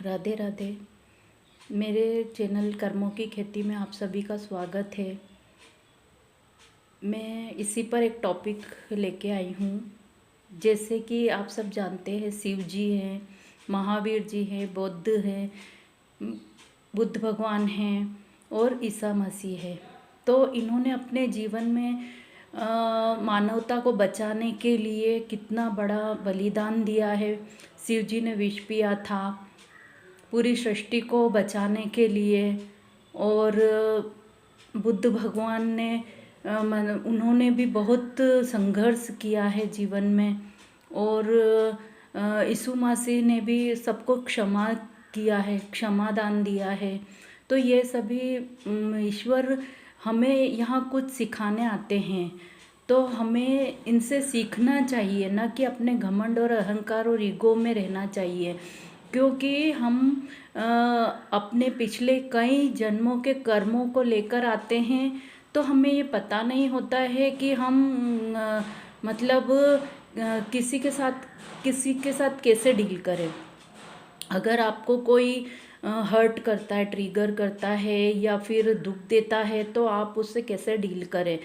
राधे राधे। मेरे चैनल कर्मों की खेती में आप सभी का स्वागत है। मैं इसी पर एक टॉपिक लेके आई हूँ। जैसे कि आप सब जानते हैं, शिव जी हैं, महावीर जी हैं, बौद्ध हैं, बुद्ध भगवान हैं और ईसा मसीह है। तो इन्होंने अपने जीवन में मानवता को बचाने के लिए कितना बड़ा बलिदान दिया है। शिव जी ने विष पिया था पूरी सृष्टि को बचाने के लिए, और बुद्ध भगवान ने उन्होंने भी बहुत संघर्ष किया है जीवन में, और यीशु मसीह ने भी सबको क्षमा किया है, क्षमा दान दिया है। तो ये सभी ईश्वर हमें यहाँ कुछ सिखाने आते हैं, तो हमें इनसे सीखना चाहिए, ना कि अपने घमंड और अहंकार और ईगो में रहना चाहिए। क्योंकि हम अपने पिछले कई जन्मों के कर्मों को लेकर आते हैं, तो हमें ये पता नहीं होता है कि हम मतलब किसी के साथ कैसे डील करें। अगर आपको कोई हर्ट करता है, ट्रिगर करता है या फिर दुख देता है, तो आप उससे कैसे डील करें।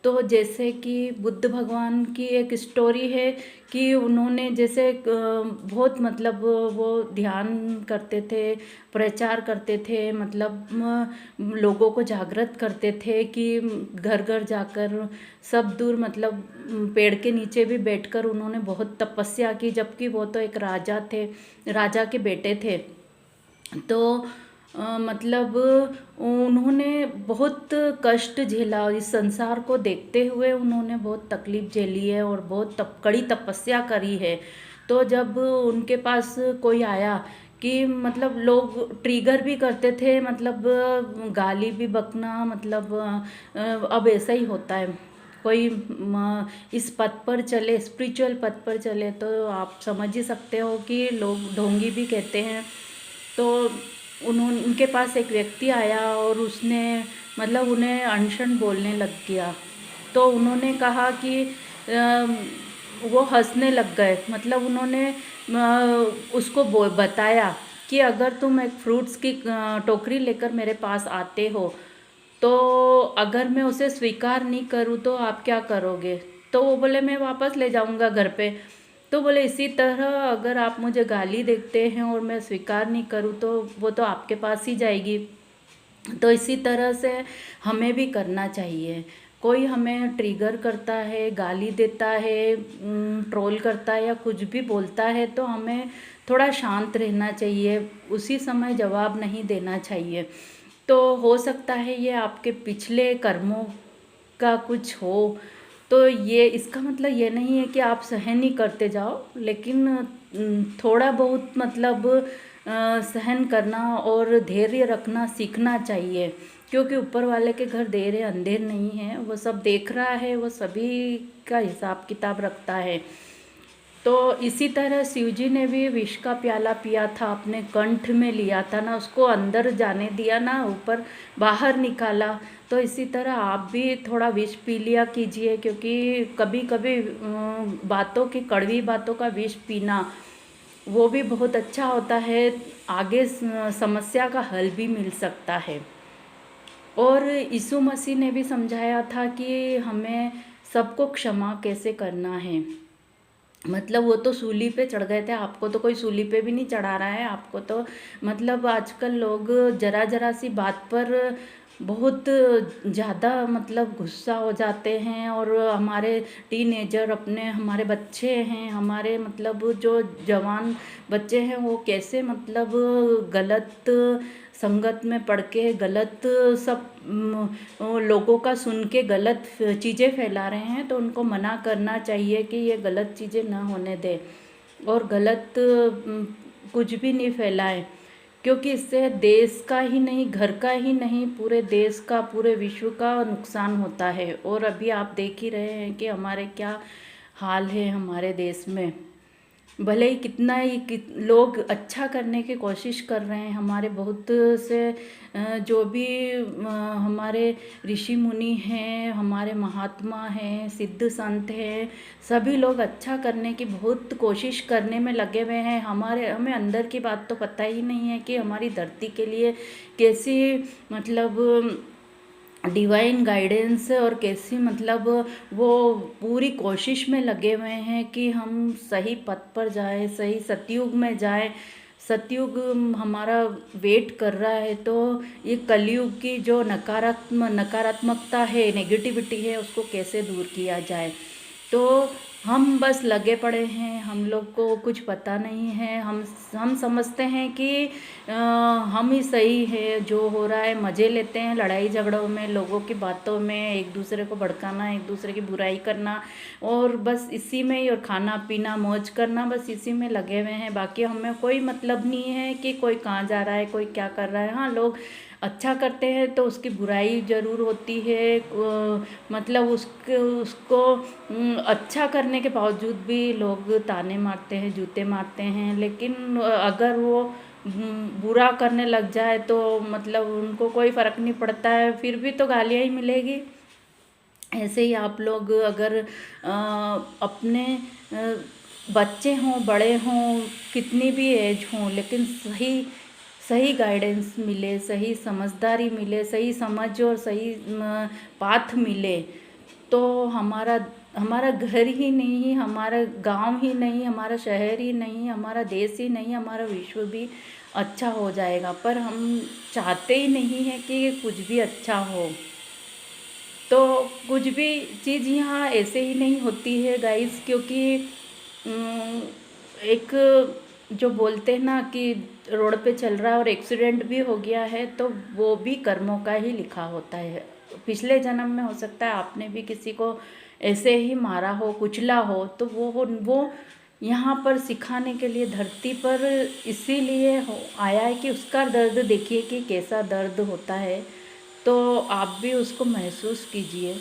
तो जैसे कि बुद्ध भगवान की एक स्टोरी है कि उन्होंने जैसे बहुत मतलब वो ध्यान करते थे, प्रचार करते थे, मतलब लोगों को जागृत करते थे कि घर घर जाकर सब दूर, मतलब पेड़ के नीचे भी बैठकर उन्होंने बहुत तपस्या की, जबकि वो तो एक राजा थे, राजा के बेटे थे। तो मतलब उन्होंने बहुत कष्ट झेला, इस संसार को देखते हुए उन्होंने बहुत तकलीफ झेली है और बहुत कड़ी तपस्या करी है। तो जब उनके पास कोई आया कि मतलब लोग ट्रिगर भी करते थे, मतलब गाली भी बकना, मतलब अब ऐसा ही होता है। कोई इस पथ पर चले, स्पिरिचुअल पथ पर चले, तो आप समझ ही सकते हो कि लोग ढोंगी भी कहते हैं। तो उनके पास एक व्यक्ति आया और उसने मतलब उन्हें अनशन बोलने लग गया। तो उन्होंने कहा कि वो हंसने लग गए, मतलब उन्होंने उसको बताया कि अगर तुम एक फ्रूट्स की टोकरी लेकर मेरे पास आते हो, तो अगर मैं उसे स्वीकार नहीं करूँ तो आप क्या करोगे। तो वो बोले, मैं वापस ले जाऊँगा घर पे। तो बोले, इसी तरह अगर आप मुझे गाली देते हैं और मैं स्वीकार नहीं करूँ, तो वो तो आपके पास ही जाएगी। तो इसी तरह से हमें भी करना चाहिए। कोई हमें ट्रिगर करता है, गाली देता है, ट्रोल करता है या कुछ भी बोलता है, तो हमें थोड़ा शांत रहना चाहिए, उसी समय जवाब नहीं देना चाहिए। तो हो सकता है ये आपके पिछले कर्मों का कुछ हो, तो ये इसका मतलब ये नहीं है कि आप सहन ही करते जाओ, लेकिन थोड़ा बहुत मतलब सहन करना और धैर्य रखना सीखना चाहिए। क्योंकि ऊपर वाले के घर देर है अंधेर नहीं है, वो सब देख रहा है, वो सभी का हिसाब किताब रखता है। तो इसी तरह शिवजी ने भी विष का प्याला पिया था, अपने कंठ में लिया था, ना उसको अंदर जाने दिया ना ऊपर बाहर निकाला। तो इसी तरह आप भी थोड़ा विष पी लिया कीजिए, क्योंकि कभी कभी बातों की, कड़वी बातों का विष पीना वो भी बहुत अच्छा होता है, आगे समस्या का हल भी मिल सकता है। और यीशु मसीह ने भी समझाया था कि हमें सबको क्षमा कैसे करना है। मतलब वो तो सूली पे चढ़ गए थे, आपको तो कोई सूली पे भी नहीं चढ़ा रहा है। आपको तो मतलब आजकल लोग जरा जरा सी बात पर बहुत ज़्यादा मतलब गुस्सा हो जाते हैं, और हमारे टीनेजर, अपने हमारे बच्चे हैं, हमारे मतलब जो जवान बच्चे हैं, वो कैसे मतलब गलत संगत में पड़ के गलत सब लोगों का सुन के गलत चीज़ें फैला रहे हैं। तो उनको मना करना चाहिए कि ये गलत चीज़ें ना होने दें और गलत कुछ भी नहीं फैलाएं, क्योंकि इससे देश का ही नहीं, घर का ही नहीं, पूरे देश का, पूरे विश्व का नुकसान होता है। और अभी आप देख ही रहे हैं कि हमारे क्या हाल है हमारे देश में। भले ही कितना ही लोग अच्छा करने की कोशिश कर रहे हैं, हमारे बहुत से जो भी हमारे ऋषि मुनि हैं, हमारे महात्मा हैं, सिद्ध संत हैं, सभी लोग अच्छा करने की बहुत कोशिश करने में लगे हुए हैं। हमें अंदर की बात तो पता ही नहीं है कि हमारी धरती के लिए कैसी मतलब डिवाइन गाइडेंस और कैसी मतलब वो पूरी कोशिश में लगे हुए हैं कि हम सही पथ पर जाएं, सही सतयुग में जाएं। सतयुग हमारा वेट कर रहा है, तो ये कलयुग की जो नकारात्मकता है, नेगेटिविटी है, उसको कैसे दूर किया जाए। तो हम बस लगे पड़े हैं, हम लोग को कुछ पता नहीं है। हम समझते हैं कि हम ही सही है, जो हो रहा है मज़े लेते हैं लड़ाई झगड़ों में, लोगों की बातों में, एक दूसरे को भड़काना, एक दूसरे की बुराई करना, और बस इसी में ही, और खाना पीना मौज करना, बस इसी में लगे हुए हैं। बाकी हमें कोई मतलब नहीं है कि कोई कहाँ जा रहा है, कोई क्या कर रहा है। हाँ, लोग अच्छा करते हैं तो उसकी बुराई ज़रूर होती है, मतलब उसको अच्छा करने के बावजूद भी लोग ताने मारते हैं, जूते मारते हैं। लेकिन अगर वो बुरा करने लग जाए तो मतलब उनको कोई फ़र्क नहीं पड़ता है, फिर भी तो गालियाँ ही मिलेगी। ऐसे ही आप लोग अगर अपने बच्चे हों, बड़े हों, कितनी भी एज हों, लेकिन सही सही गाइडेंस मिले, सही समझदारी मिले, सही समझ और सही पाथ मिले, तो हमारा हमारा घर ही नहीं, हमारा गांव ही नहीं, हमारा शहर ही नहीं, हमारा देश ही नहीं, हमारा विश्व भी अच्छा हो जाएगा। पर हम चाहते ही नहीं है कि कुछ भी अच्छा हो। तो कुछ भी चीज़ यहाँ ऐसे ही नहीं होती है गाइस, क्योंकि एक जो बोलते हैं ना कि रोड पे चल रहा है और एक्सीडेंट भी हो गया है, तो वो भी कर्मों का ही लिखा होता है। पिछले जन्म में हो सकता है आपने भी किसी को ऐसे ही मारा हो, कुचला हो, तो वो यहाँ पर सिखाने के लिए धरती पर इसीलिए आया है कि उसका दर्द देखिए कि कैसा दर्द होता है, तो आप भी उसको महसूस कीजिए।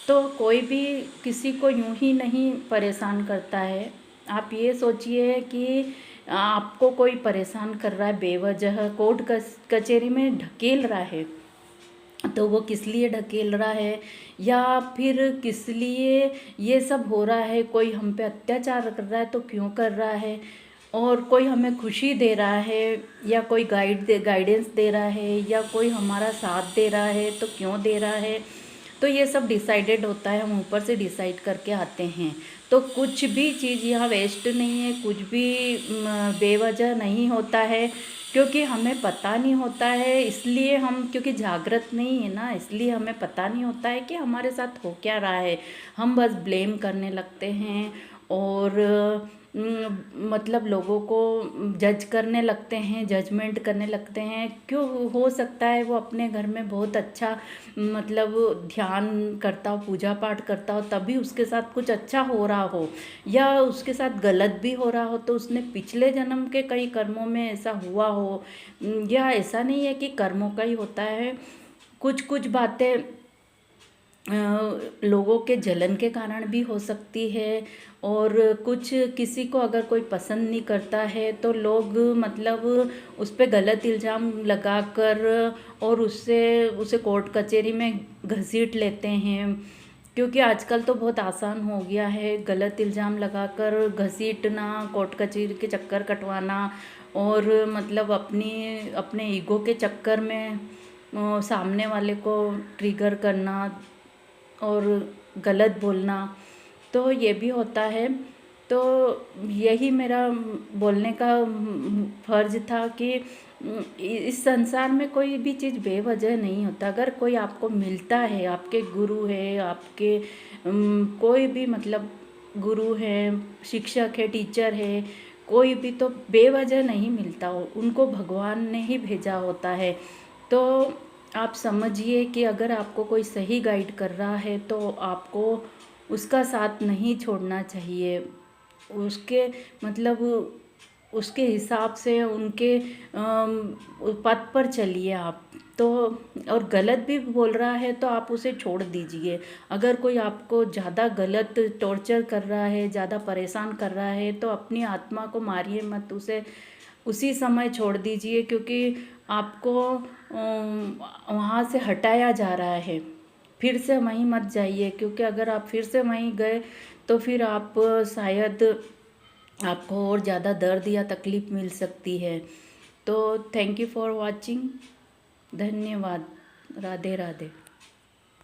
तो कोई भी किसी को यूं ही नहीं परेशान करता है। आप ये सोचिए कि आपको कोई परेशान कर रहा है बेवजह, कोर्ट कचहरी में ढकेल रहा है, तो वो किस लिए ढकेल रहा है, या फिर किस लिए ये सब हो रहा है। कोई हम पे अत्याचार कर रहा है तो क्यों कर रहा है, और कोई हमें खुशी दे रहा है, या कोई गाइडेंस दे रहा है, या कोई हमारा साथ दे रहा है तो क्यों दे रहा है। तो ये सब डिसाइडेड होता है, हम ऊपर से डिसाइड करके आते हैं। तो कुछ भी चीज़ यहाँ वेस्ट नहीं है, कुछ भी बेवजह नहीं होता है, क्योंकि हमें पता नहीं होता है। इसलिए हम, क्योंकि जागृत नहीं है ना, इसलिए हमें पता नहीं होता है कि हमारे साथ हो क्या रहा है। हम बस ब्लेम करने लगते हैं, और मतलब लोगों को जज करने लगते हैं, जजमेंट करने लगते हैं। क्यों, हो सकता है वो अपने घर में बहुत अच्छा मतलब ध्यान करता हो, पूजा पाठ करता हो, तभी उसके साथ कुछ अच्छा हो रहा हो, या उसके साथ गलत भी हो रहा हो, तो उसने पिछले जन्म के कई कर्मों में ऐसा हुआ हो। या ऐसा नहीं है कि कर्मों का ही होता है, कुछ कुछ बातें लोगों के जलन के कारण भी हो सकती है। और कुछ किसी को अगर कोई पसंद नहीं करता है तो लोग मतलब उस पर गलत इल्ज़ाम लगाकर और उससे उसे कोर्ट कचहरी में घसीट लेते हैं। क्योंकि आजकल तो बहुत आसान हो गया है गलत इल्ज़ाम लगाकर घसीटना, कोर्ट कचहरी के चक्कर कटवाना, और मतलब अपने ईगो के चक्कर में सामने वाले को ट्रिगर करना और गलत बोलना। तो ये भी होता है। तो यही मेरा बोलने का फर्ज था कि इस संसार में कोई भी चीज़ बेवजह नहीं होता। अगर कोई आपको मिलता है, आपके गुरु है, आपके कोई भी मतलब गुरु है, शिक्षक है, टीचर है, कोई भी तो बेवजह नहीं मिलता हो, उनको भगवान ने ही भेजा होता है। तो आप समझिए कि अगर आपको कोई सही गाइड कर रहा है तो आपको उसका साथ नहीं छोड़ना चाहिए। उसके मतलब उसके हिसाब से उनके पथ पर चलिए आप। तो और गलत भी बोल रहा है तो आप उसे छोड़ दीजिए। अगर कोई आपको ज़्यादा गलत टॉर्चर कर रहा है, ज़्यादा परेशान कर रहा है, तो अपनी आत्मा को मारिए मत, उसे उसी समय छोड़ दीजिए, क्योंकि आपको वहाँ से हटाया जा रहा है। फिर से वहीं मत जाइए, क्योंकि अगर आप फिर से वहीं गए तो फिर आप शायद आपको और ज़्यादा दर्द या तकलीफ़ मिल सकती है। तो थैंक यू फॉर वॉचिंग। धन्यवाद। राधे राधे।